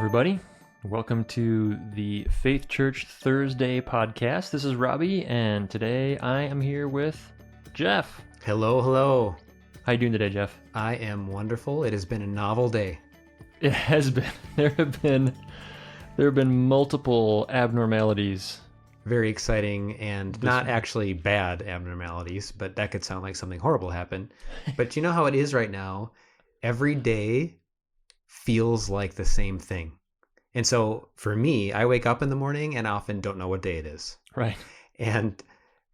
everybody. Welcome to the Faith Church Thursday podcast. This is Robbie, and today I am here with Jeff. Hello, hello. How you doing today, Jeff? I am wonderful. It has been a novel day. It has been. There have been multiple abnormalities. Very exciting and not actually bad abnormalities, but that could sound like something horrible happened. But you know how it is right now? Every day feels like the same thing. And so for me, I wake up in the morning and often don't know what day it is. Right. And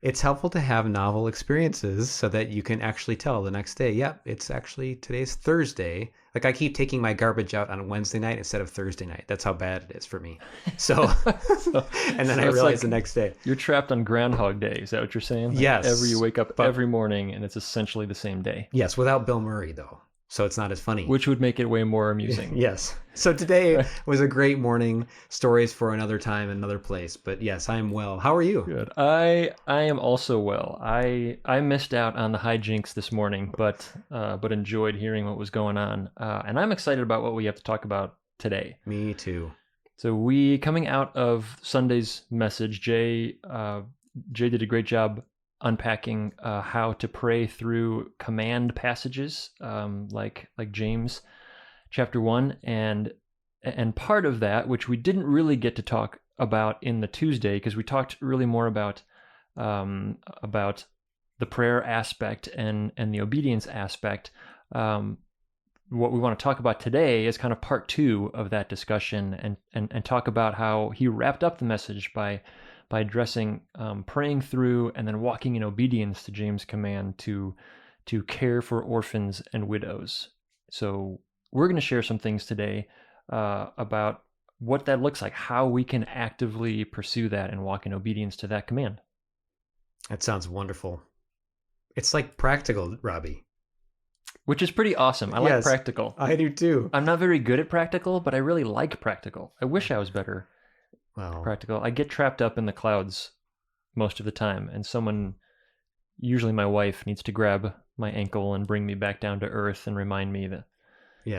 it's helpful to have novel experiences so that you can actually tell the next day, yep, it's actually today's Thursday. Like I keep taking my garbage out on Wednesday night instead of Thursday night. That's how bad it is for me. So, and then I realize like the next day. You're trapped on Groundhog Day. Is that what you're saying? Like Yes. You wake up every morning and it's essentially the same day. Yes, without Bill Murray though. So it's not as funny. Which would make it way more amusing. Yes. So today was a great morning. Stories for another time, another place. But yes, I am well. How are you? Good. I am also well. I missed out on the hijinks this morning, but enjoyed hearing what was going on. And I'm excited about what we have to talk about today. Me too. So coming out of Sunday's message, Jay did a great job unpacking how to pray through command passages, like James chapter 1, and part of that, which we didn't really get to talk about in the Tuesday, because we talked really more about the prayer aspect and the obedience aspect. What we want to talk about today is kind of part 2 of that discussion, and talk about how he wrapped up the message by addressing praying through and then walking in obedience to James' command to care for orphans and widows. So we're going to share some things today about what that looks like, how we can actively pursue that and walk in obedience to that command. That sounds wonderful. It's like practical, Robbie. Which is pretty awesome. I like practical. I do too. I'm not very good at practical, but I really like practical. I wish I was better. Well, practical. I get trapped up in the clouds most of the time, and someone, usually my wife, needs to grab my ankle and bring me back down to earth and remind me that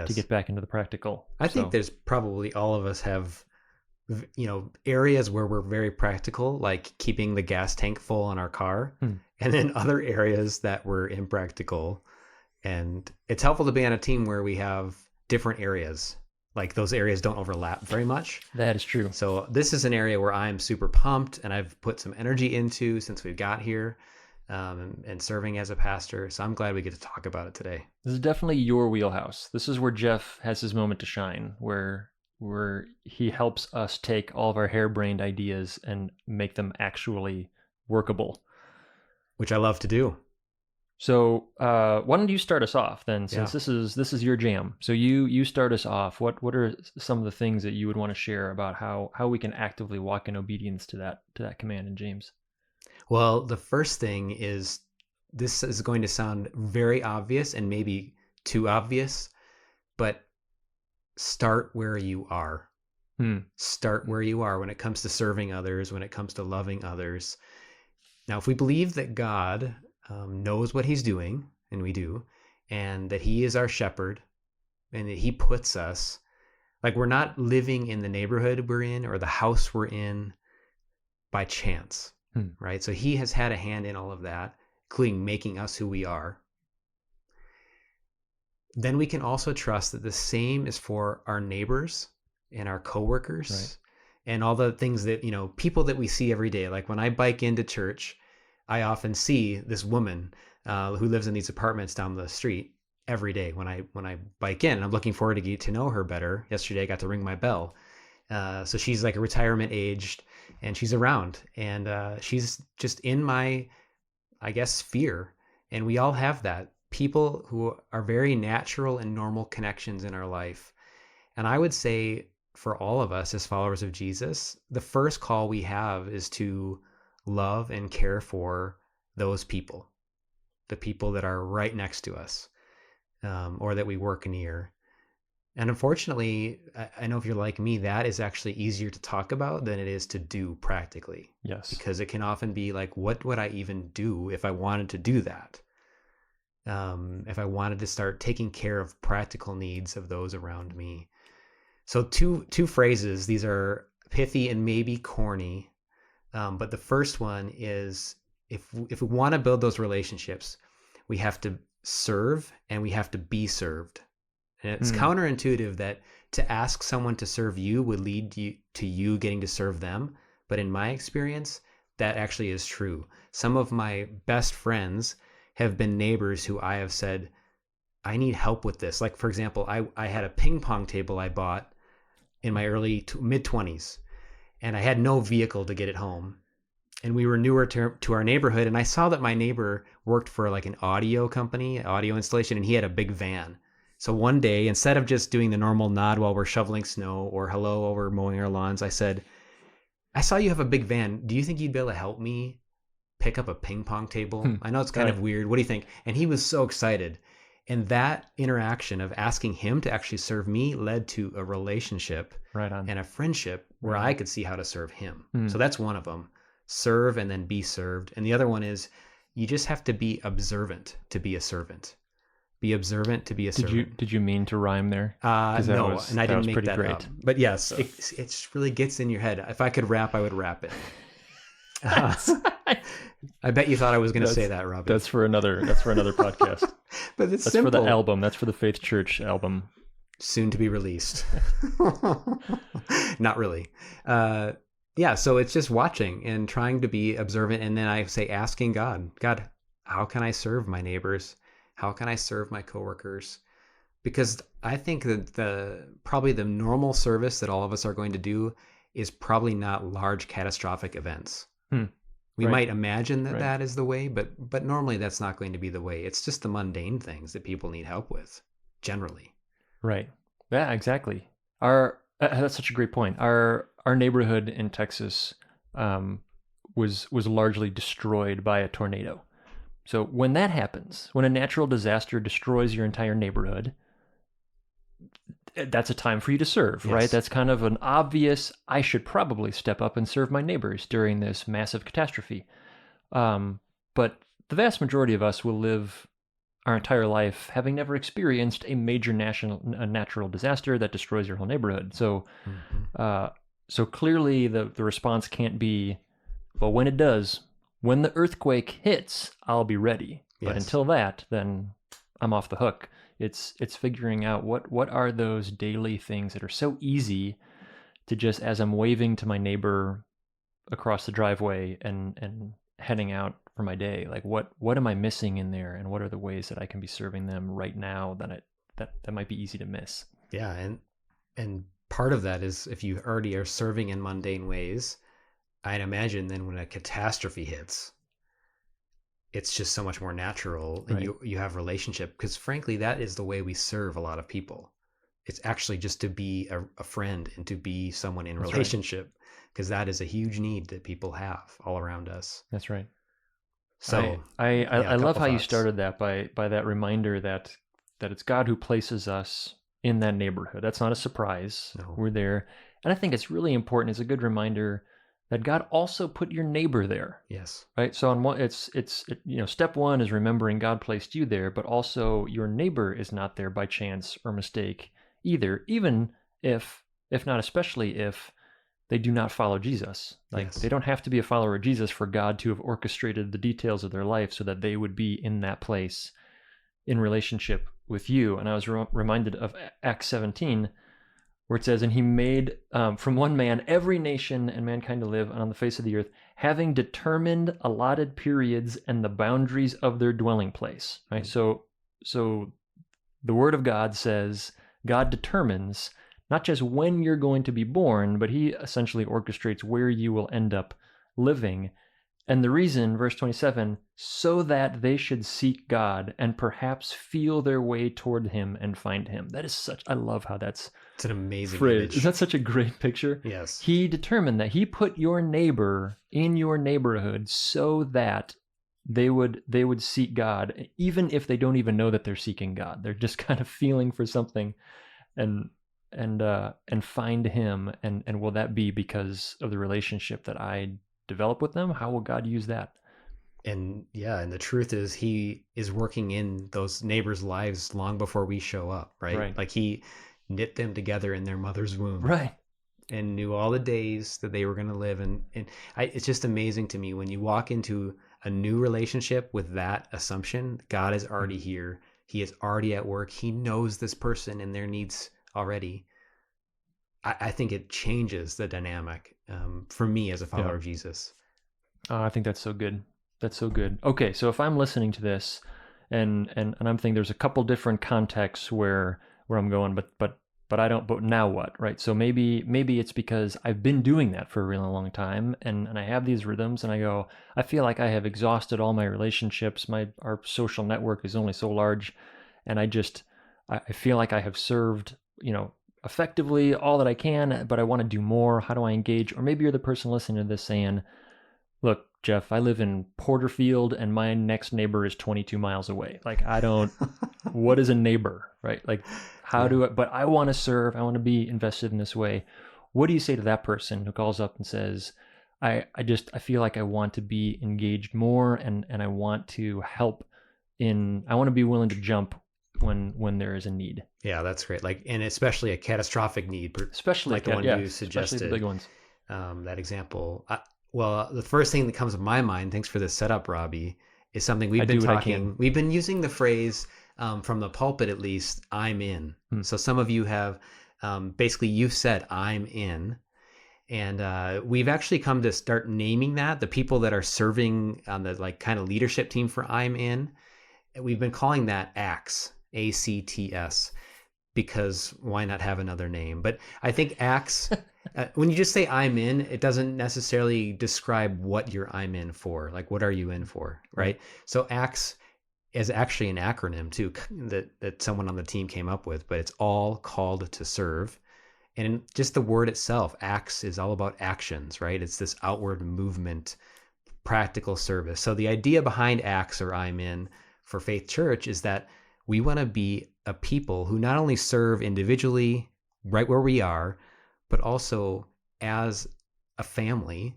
to get back into the practical. I think there's probably all of us have, areas where we're very practical, like keeping the gas tank full on our car, and then other areas that we're impractical. And it's helpful to be on a team where we have different areas. Like those areas don't overlap very much. That is true. So this is an area where I'm super pumped and I've put some energy into since we've got here, and serving as a pastor. So I'm glad we get to talk about it today. This is definitely your wheelhouse. This is where Jeff has his moment to shine, where he helps us take all of our harebrained ideas and make them actually workable. Which I love to do. So why don't you start us off then, since this is your jam. So you start us off. What are some of the things that you would want to share about how we can actively walk in obedience to that command in James? Well, the first thing is, this is going to sound very obvious and maybe too obvious, but start where you are. Start where you are when it comes to serving others, when it comes to loving others. Now, if we believe that God knows what he's doing, and we do, and that he is our shepherd, and that he puts us, like, we're not living in the neighborhood we're in or the house we're in by chance, right? So he has had a hand in all of that, including making us who we are. Then we can also trust that the same is for our neighbors and our coworkers, right? And all the things that, people that we see every day. Like when I bike into church, I often see this woman who lives in these apartments down the street every day when I bike in. I'm looking forward to get to know her better. Yesterday I got to ring my bell. So she's like a retirement aged, and she's around, and she's just in my, I guess, sphere. And we all have that. People who are very natural and normal connections in our life. And I would say for all of us as followers of Jesus, the first call we have is to love and care for those people, the people that are right next to us, or that we work near. And unfortunately, I know if you're like me, that is actually easier to talk about than it is to do practically. Yes. Because it can often be like, what would I even do if I wanted to do that? If I wanted to start taking care of practical needs of those around me. So two phrases. These are pithy and maybe corny, but the first one is if we want to build those relationships, we have to serve and we have to be served. And it's counterintuitive that to ask someone to serve you would lead you to you getting to serve them. But in my experience, that actually is true. Some of my best friends have been neighbors who I have said, I need help with this. Like, for example, I had a ping pong table I bought in my mid 20s, and I had no vehicle to get it home. And we were newer to our neighborhood, and I saw that my neighbor worked for like an audio company, audio installation, and he had a big van. So one day, instead of just doing the normal nod while we're shoveling snow or hello while we're mowing our lawns, I said, I saw you have a big van. Do you think you'd be able to help me pick up a ping pong table? I know it's kind of weird. What do you think? And he was so excited. And that interaction of asking him to actually serve me led to a relationship and a friendship where I could see how to serve him. So that's one of them. Serve and then be served. And the other one is you just have to be observant to be a servant. Be observant to be a servant. Did you mean to rhyme there? No, and I didn't make that up. But yes, so. It just really gets in your head. If I could rap, I would rap it. I bet you thought I was going to say that, Robbie. That's for another podcast. But it's that's simple. For the album. That's for the Faith Church album. Soon to be released. Not really. Yeah, so it's just watching and trying to be observant. And then I say, asking God, how can I serve my neighbors? How can I serve my coworkers? Because I think that probably the normal service that all of us are going to do is probably not large catastrophic events. We might imagine that is the way, but normally that's not going to be the way. It's just the mundane things that people need help with, generally. Right. Yeah, exactly. That's such a great point. Our neighborhood in Texas was largely destroyed by a tornado. So when that happens, when a natural disaster destroys your entire neighborhood, that's a time for you to serve, right? That's kind of an obvious, I should probably step up and serve my neighbors during this massive catastrophe. But the vast majority of us will live our entire life having never experienced a major natural disaster that destroys your whole neighborhood. So, so clearly the response can't be, well, when it does, when the earthquake hits, I'll be ready. But until that, then I'm off the hook. It's figuring out what are those daily things that are so easy to just, as I'm waving to my neighbor across the driveway and heading out for my day, like what am I missing in there, and what are the ways that I can be serving them right now that might be easy to miss. Yeah, and part of that is if you already are serving in mundane ways, I'd imagine then when a catastrophe hits, it's just so much more natural, and you have relationship, because frankly, that is the way we serve a lot of people. It's actually just to be a friend and to be someone in relationship, because that is a huge need that people have all around us. That's right. So I love how you started that by that reminder that it's God who places us in that neighborhood. That's not a surprise. No. We're there. And I think it's really important. It's a good reminder that God also put your neighbor there. Yes. Right. So on one, it's step one is remembering God placed you there, but also your neighbor is not there by chance or mistake either, even if not especially if they do not follow Jesus. They don't have to be a follower of Jesus for God to have orchestrated the details of their life so that they would be in that place in relationship with you. And I was reminded of Acts 17, where it says, and he made from one man every nation and mankind to live on the face of the earth, having determined allotted periods and the boundaries of their dwelling place. Right. So the word of God says God determines not just when you're going to be born, but he essentially orchestrates where you will end up living. And the reason, verse 27, so that they should seek God and perhaps feel their way toward him and find him. That is I love how it's an amazing phrase. Image. Is that such a great picture? Yes. He determined that he put your neighbor in your neighborhood so that they would seek God, even if they don't even know that they're seeking God. They're just kind of feeling for something and find him. And will that be because of the relationship that I develop with them? How will God use that? And the truth is he is working in those neighbors' lives long before we show up, right? Like he knit them together in their mother's womb Right. and knew all the days that they were going to live. It's just amazing to me when you walk into a new relationship with that assumption. God is already here. He is already at work. He knows this person and their needs already. I think it changes the dynamic for me as a follower Yeah. of Jesus. I think that's so good. That's so good. Okay, so if I'm listening to this and I'm thinking there's a couple different contexts where I'm going, but I don't, but now what, right? So maybe it's because I've been doing that for a really long time and I have these rhythms and I go, I feel like I have exhausted all my relationships. Our social network is only so large, and I feel like I have served, effectively all that I can, but I want to do more. How do I engage? Or maybe you're the person listening to this saying, look, Jeff, I live in Porterfield and my next neighbor is 22 miles away. Like, what is a neighbor, right? Like, but I want to serve, I want to be invested in this way. What do you say to that person who calls up and says, I feel like I want to be engaged more and I want to help I want to be willing to jump when there is a need. Yeah, that's great. Like, and especially a catastrophic need, Especially like the one you especially suggested, the big ones. that example. Well, the first thing that comes to my mind, thanks for this setup, Robbie, is something we've been talking. We've been using the phrase from the pulpit, at least, I'm in. So some of you have basically you've said I'm in. And we've actually come to start naming that the people that are serving on the like kind of leadership team for I'm in. We've been calling that ACTS, ACTS, because why not have another name? But I think ACTS, when you just say I'm in, it doesn't necessarily describe what you're I'm in for. Like, what are you in for, right? So ACTS is actually an acronym too that someone on the team came up with, but it's all called to serve. And just the word itself, acts, is all about actions, right? It's this outward movement, practical service. So the idea behind acts, or I'm in, for Faith Church is that we want to be a people who not only serve individually right where we are, but also as a family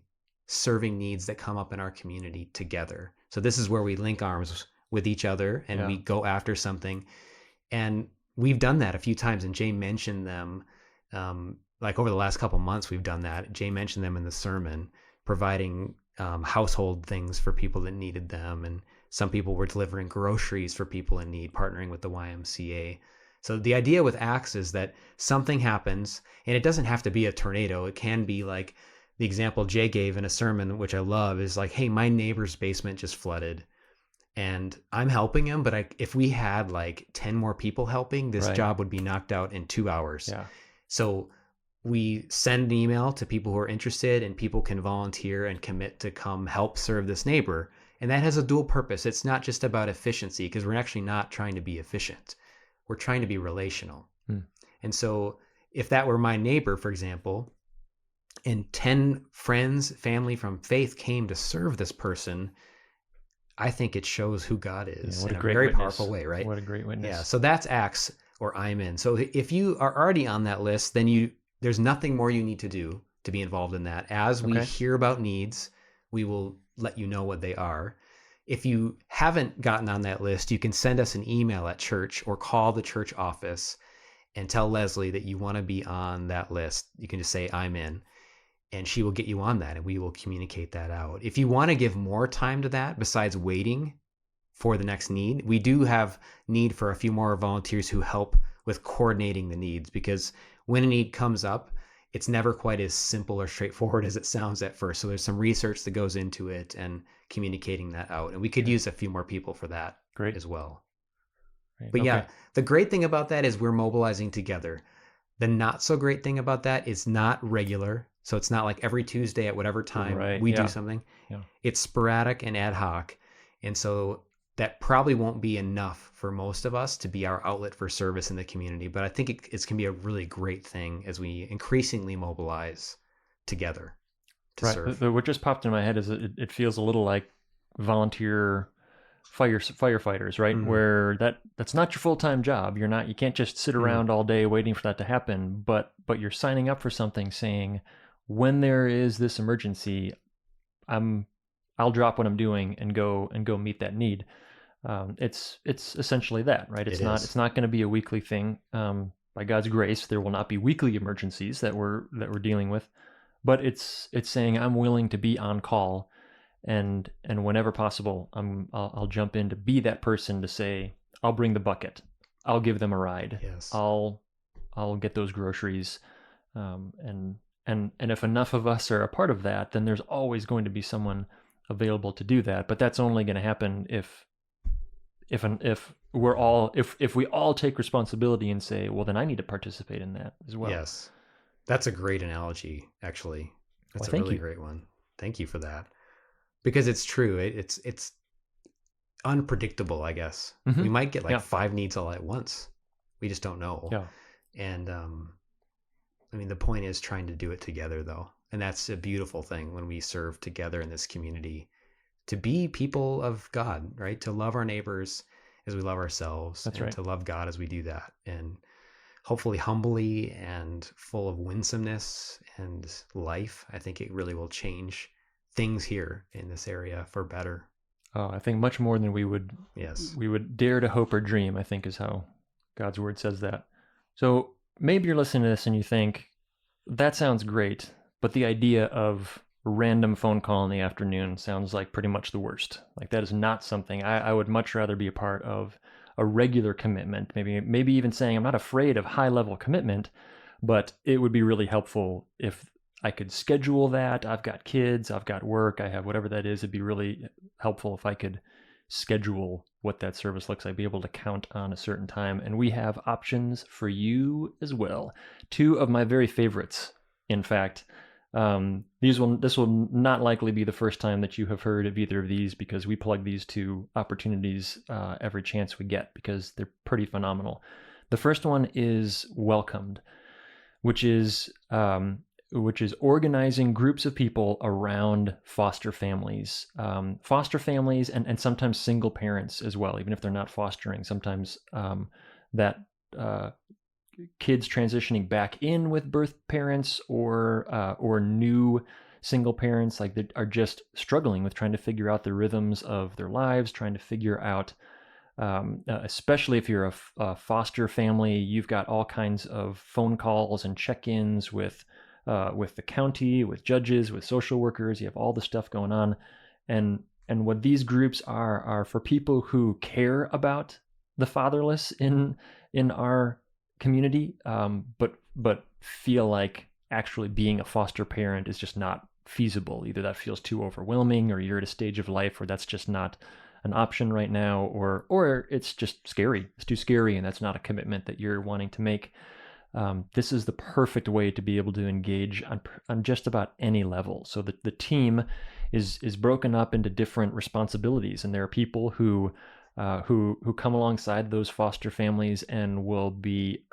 serving needs that come up in our community together. So this is where we link arms with each other and we go after something. And we've done that a few times, and Jay mentioned them. Like over the last couple months, we've done that. Jay mentioned them in the sermon, providing household things for people that needed them. And some people were delivering groceries for people in need, partnering with the YMCA. So the idea with ACTS is that something happens, and it doesn't have to be a tornado. It can be like the example Jay gave in a sermon, which I love, is like, hey, my neighbor's basement just flooded and I'm helping him. But if we had like 10 more people helping, this job would be knocked out in 2 hours. Yeah. So we send an email to people who are interested, and people can volunteer and commit to come help serve this neighbor. And that has a dual purpose. It's not just about efficiency, because we're actually not trying to be efficient. We're trying to be relational. And so if that were my neighbor, for example, and 10 friends, family from Faith came to serve this person, I think it shows who God is in a very powerful way, right? What a great witness. Yeah. So that's Acts, or I'm in. So if you are already on that list, then there's nothing more you need to do to be involved in that. As we hear about needs, we will let you know what they are. If you haven't gotten on that list, you can send us an email at church or call the church office and tell Leslie that you want to be on that list. You can just say, I'm in, and she will get you on that, and we will communicate that out. If you want to give more time to that, besides waiting for the next need, we do have need for a few more volunteers who help with coordinating the needs, because when a need comes up, it's never quite as simple or straightforward as it sounds at first. So there's some research that goes into it and communicating that out. And we could use a few more people for that as well. But yeah, the great thing about that is we're mobilizing together. The not so great thing about that is not regular. So it's not like every Tuesday at whatever time we do something. It's sporadic and ad hoc. And so that probably won't be enough for most of us to be our outlet for service in the community. But I think it can be a really great thing as we increasingly mobilize together to serve. What just popped in my head is it feels a little like volunteer firefighters, right? Where that's not your full-time job. You can't just sit around all day waiting for that to happen, but you're signing up for something saying, when there is this emergency, I'll drop what I'm doing and go meet that need. It's essentially that, right? It's not going to be a weekly thing. by God's grace, there will not be weekly emergencies that we're dealing with, but it's saying I'm willing to be on call, and whenever possible, I'll jump in to be that person to say, I'll bring the bucket, I'll give them a ride, Yes. I'll get those groceries, and if enough of us are a part of that, then there's always going to be someone available to do that. But that's only going to happen if we all take responsibility and say, well, then I need to participate in that as well. Yes. That's a great analogy, actually. That's Well, a really great one. Thank you for that. Because it's true. It's unpredictable, I guess. Mm-hmm. We might get like 5 needs all at once. We just don't know. Yeah. And I mean, the point is trying to do it together, though. And that's a beautiful thing when we serve together in this community, to be people of God, right? To love our neighbors as we love ourselves. That's and right. To love God as we do that. And hopefully humbly and full of winsomeness and life. I think it really will change things here in this area for better. Oh, I think much more than we would dare to hope or dream, I think, is how God's word says that. So maybe you're listening to this and you think, that sounds great, but the idea of a random phone call in the afternoon sounds like pretty much the worst. Like, that is not something I would much rather be a part of. A regular commitment, maybe even saying I'm not afraid of high-level commitment, but it would be really helpful if I could schedule that. I've got kids, I've got work, I have whatever that is. It'd be really helpful if I could schedule what that service looks like, be able to count on a certain time. And we have options for you as well. 2 of my very favorites, in fact. This will not likely be the first time that you have heard of either of these, because we plug these 2 opportunities every chance we get, because they're pretty phenomenal. The first one is Welcomed, which is organizing groups of people around foster families, and sometimes single parents as well, even if they're not fostering. Sometimes that kids transitioning back in with birth parents, or new single parents, like, that are just struggling with trying to figure out the rhythms of their lives, trying to figure out, especially if you're a foster family, you've got all kinds of phone calls and check-ins with the county, with judges, with social workers. You have all the stuff going on, and what these groups are for people who care about the fatherless in our community, but feel like actually being a foster parent is just not feasible. Either that feels too overwhelming, or you're at a stage of life where that's just not an option right now, or it's just scary. It's too scary, and that's not a commitment that you're wanting to make. This is the perfect way to be able to engage on just about any level. So the team is broken up into different responsibilities, and there are people who come alongside those foster families and will be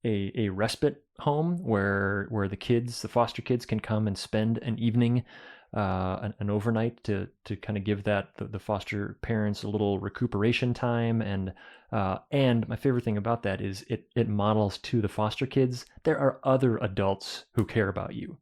a respite home where the foster kids can come and spend an evening, an overnight, to kind of give the foster parents a little recuperation time. And my favorite thing about that is it models to the foster kids, there are other adults who care about you.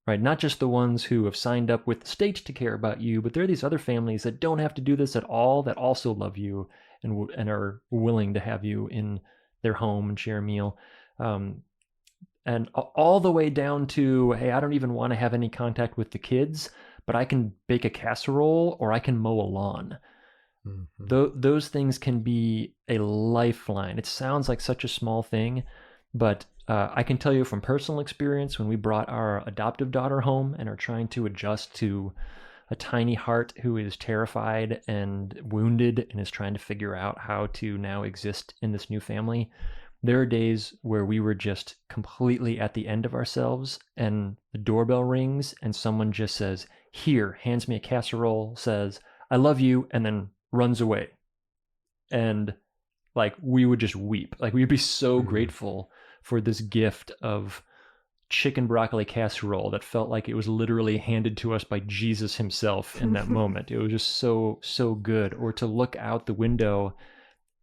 Right? Not just the ones who have signed up with the state to care about you, but there are these other families that don't have to do this at all, that also love you and are willing to have you in their home and share a meal. And all the way down to, hey, I don't even want to have any contact with the kids, but I can bake a casserole or I can mow a lawn. Mm-hmm. Those things can be a lifeline. It sounds like such a small thing, but I can tell you from personal experience, when we brought our adoptive daughter home and are trying to adjust to a tiny heart who is terrified and wounded and is trying to figure out how to now exist in this new family, there are days where we were just completely at the end of ourselves, and the doorbell rings and someone just says, "Here," hands me a casserole, says, "I love you," and then runs away. And like, we would just weep. Like, we'd be so grateful for this gift of chicken broccoli casserole that felt like it was literally handed to us by Jesus himself in that moment. It was just so good. Or to look out the window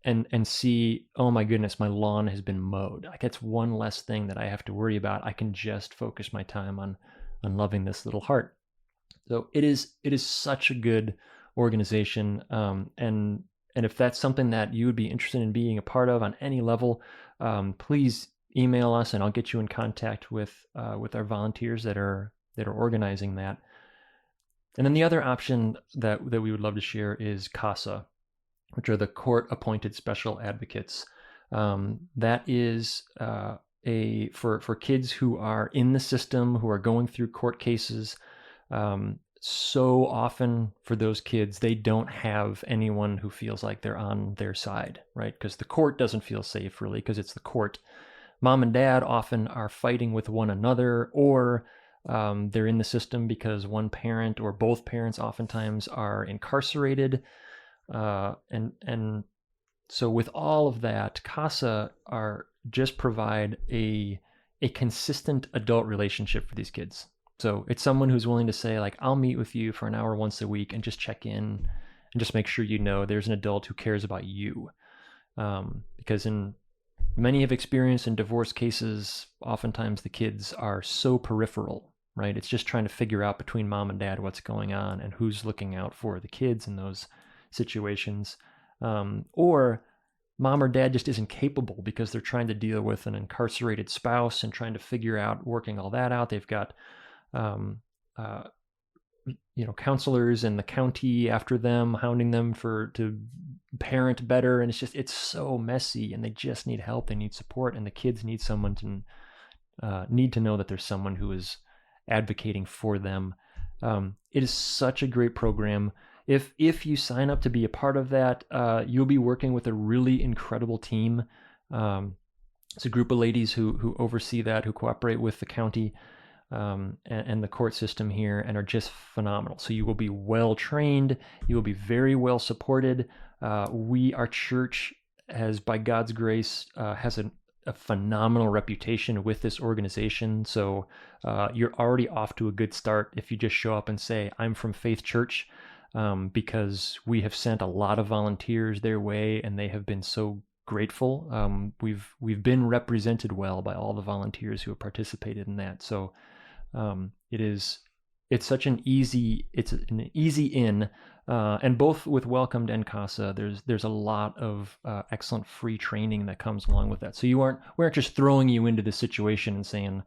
and see, oh my goodness, my lawn has been mowed. Like, that's one less thing that I have to worry about. I can just focus my time on loving this little heart. So it is such a good organization, and if that's something that you would be interested in being a part of on any level, please email us, and I'll get you in contact with our volunteers that are organizing that. And then the other option that we would love to share is CASA, which are the Court-Appointed Special Advocates. That is for kids who are in the system, who are going through court cases. So often for those kids, they don't have anyone who feels like they're on their side, right? Because the court doesn't feel safe, really, because it's the court. Mom and dad often are fighting with one another, or they're in the system because one parent or both parents oftentimes are incarcerated. And so with all of that, CASA just provide a consistent adult relationship for these kids. So it's someone who's willing to say, like, I'll meet with you for an hour once a week and just check in and just make sure there's an adult who cares about you. Because many have experienced in divorce cases, oftentimes the kids are so peripheral, right? It's just trying to figure out between mom and dad what's going on and who's looking out for the kids in those situations. Or mom or dad just isn't capable because they're trying to deal with an incarcerated spouse and trying to figure out working all that out. They've got counselors in the county after them, hounding them to parent better, and it's so messy, and they just need help. They need support, and the kids need someone to know that there's someone who is advocating for them. It is such a great program. If you sign up to be a part of that, you'll be working with a really incredible team. It's a group of ladies who oversee that, who cooperate with the county and the court system here, and are just phenomenal. So you will be well trained. You will be very well supported. Our church has, by God's grace, has a phenomenal reputation with this organization. So you're already off to a good start if you just show up and say, I'm from Faith Church, because we have sent a lot of volunteers their way, and they have been so grateful. We've been represented well by all the volunteers who have participated in that. So it's such an easy in, and both with Welcomed and CASA, there's a lot of excellent free training that comes along with that. So we aren't just throwing you into the situation and saying,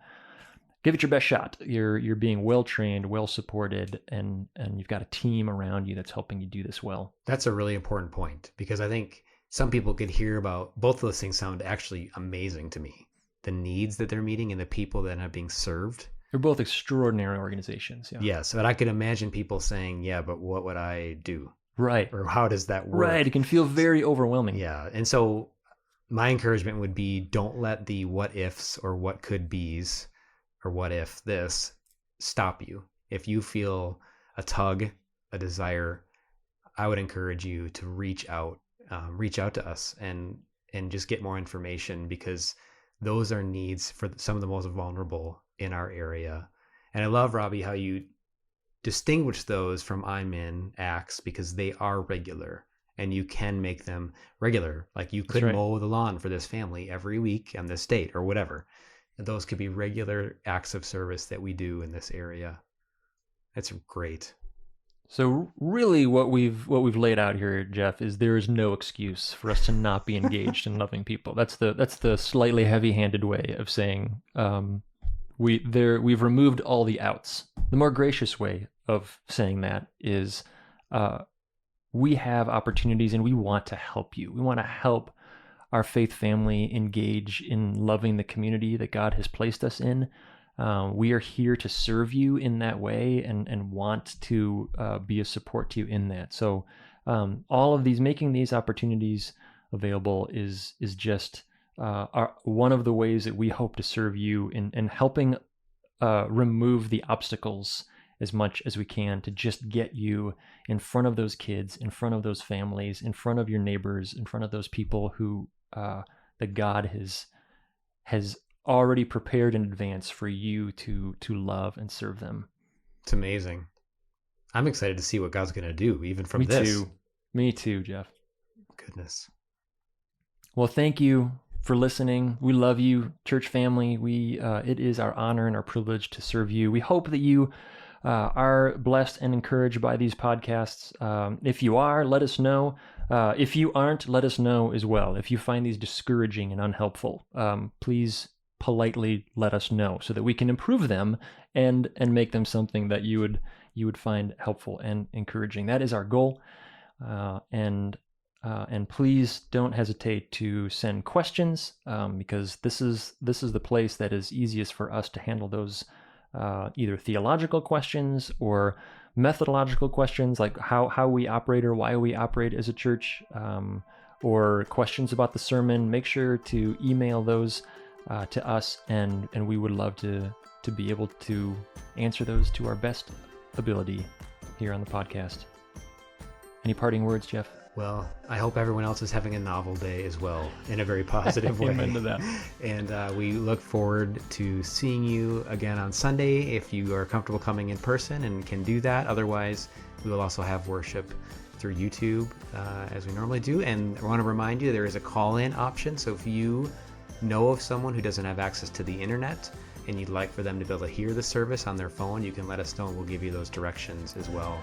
give it your best shot. You're being well trained, well supported, and you've got a team around you that's helping you do this well. That's a really important point, because I think some people could hear about both of those things sound actually amazing to me. The needs that they're meeting and the people that are being served. They're both extraordinary organizations. Yeah. Yes, but I could imagine people saying, yeah, but what would I do? Right. Or how does that work? Right. It can feel very overwhelming. Yeah. And so my encouragement would be, don't let the what ifs or what could be's or what if this stop you. If you feel a tug, a desire, I would encourage you to reach out to us and just get more information, because those are needs for some of the most vulnerable in our area. And I love, Robbie, how you distinguish those from I'm in acts, because they are regular and you can make them regular. Like you could mow the lawn for this family every week on this date or whatever. And those could be regular acts of service that we do in this area. That's great. So really what we've laid out here, Jeff, is there is no excuse for us to not be engaged in loving people. That's the slightly heavy-handed way of saying we've removed all the outs. The more gracious way of saying that is we have opportunities and we want to help you. We want to help our faith family engage in loving the community that God has placed us in. We are here to serve you in that way and want to be a support to you in that. So all of these, making these opportunities available is just one of the ways that we hope to serve you in helping remove the obstacles as much as we can to just get you in front of those kids, in front of those families, in front of your neighbors, in front of those people who that God has already prepared in advance for you to love and serve them. It's amazing. I'm excited to see what God's going to do, even from this. Me too, Jeff. Goodness. Well, thank you for listening. We love you, church family. It is our honor and our privilege to serve you. We hope that you are blessed and encouraged by these podcasts. If you are, let us know. If you aren't, let us know as well. If you find these discouraging and unhelpful, please politely let us know so that we can improve them and make them something that you would find helpful and encouraging. That is our goal. And please don't hesitate to send questions, because this is the place that is easiest for us to handle those either theological questions or methodological questions, like how we operate or why we operate as a church, or questions about the sermon. Make sure to email those to us, and we would love to be able to answer those to our best ability here on the podcast. Any parting words, Jeff? Well, I hope everyone else is having a novel day as well, in a very positive way. Amen to that. And we look forward to seeing you again on Sunday if you are comfortable coming in person and can do that. Otherwise, we will also have worship through YouTube as we normally do. And I want to remind you there is a call-in option. So if you know of someone who doesn't have access to the internet and you'd like for them to be able to hear the service on their phone, you can let us know and we'll give you those directions as well.